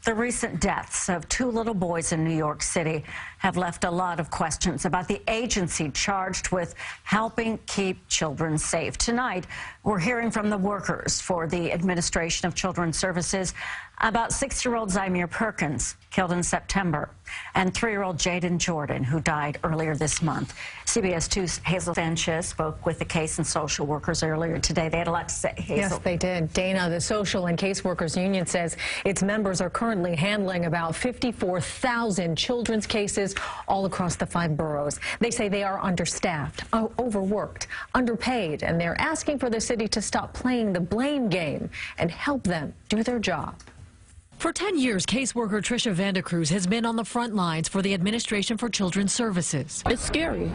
The recent deaths of two little boys in New York City have left a lot of questions about the agency charged with helping keep children safe. Tonight, we're hearing from the workers for the Administration of Children's Services about 6-year-old Zymir Perkins, killed in September, and 3-year-old Jaden Jordan, who died earlier this month. CBS 2's Hazel Sanchez spoke with the case and social workers earlier today. They had a lot to say. Hazel. Yes, they did. Dana, the Social and Caseworkers Union says its members are currently handling about 54,000 children's cases all across the 5 boroughs. They say they are understaffed, overworked, underpaid, and they're asking for the city to stop playing the blame game and help them do their job. For 10 years, caseworker Tricia Vandecruz has been on the front lines for the Administration for Children's Services. It's scary.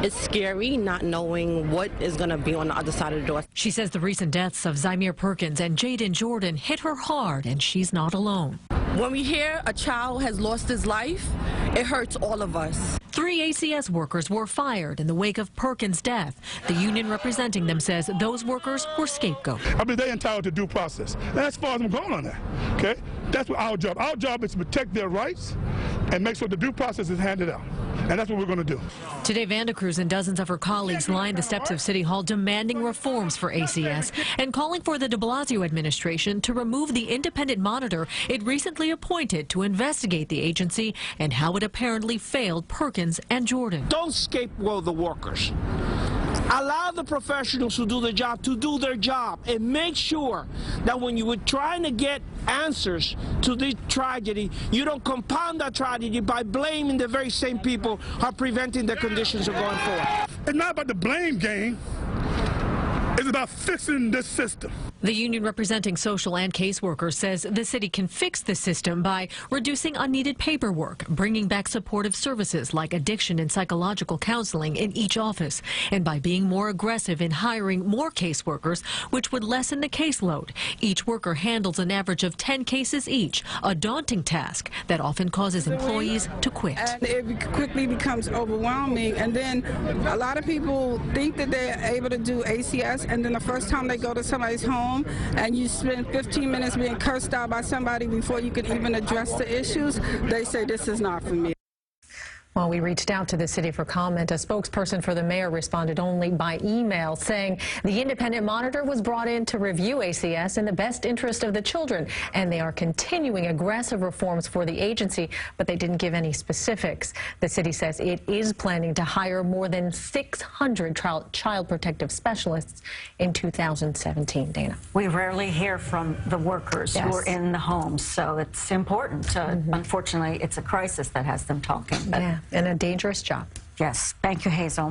It's scary not knowing what is going to be on the other side of the door. She says the recent deaths of Zymir Perkins and Jaden Jordan hit her hard, and she's not alone. When we hear a child has lost his life, it hurts all of us. 3 ACS workers were fired in the wake of Perkins' death. The union representing them says those workers were scapegoats. I mean, they're entitled to due process. And as far as I'm going on that, okay? That's what our job. Our job is to protect their rights and make sure the due process is handed out. And that's what we're going to do. Today, Vandecruz and dozens of her colleagues lined the steps of City Hall demanding reforms for ACS and calling for the de Blasio administration to remove the independent monitor it recently appointed to investigate the agency and how it apparently failed Perkins and Jordan. Don't scapegoat the workers. Allow the professionals who do their job, and make sure that when you were trying to get answers to this tragedy, you don't compound that tragedy by blaming the very same people who are preventing the conditions of going forward. It's not about the blame game. It's about fixing this system. The union representing social and caseworkers says the city can fix the system by reducing unneeded paperwork, bringing back supportive services like addiction and psychological counseling in each office, and by being more aggressive in hiring more caseworkers, which would lessen the caseload. Each worker handles an average of 10 cases each, a daunting task that often causes employees to quit. And it quickly becomes overwhelming, and then a lot of people think that they're able to do ACS, and then the first time they go to somebody's home and you spend 15 minutes being cursed out by somebody before you can even address the issues, they say this is not for me. Well, we reached out to the city for comment. A spokesperson for the mayor responded only by email, saying the independent monitor was brought in to review ACS in the best interest of the children, and they are continuing aggressive reforms for the agency, but they didn't give any specifics. The city says it is planning to hire more than 600 child protective specialists in 2017. Dana. We rarely hear from the workers who are in the homes, so it's important. Unfortunately, it's a crisis that has them talking. Yeah, and a dangerous job. Yes. Thank you, Hazel.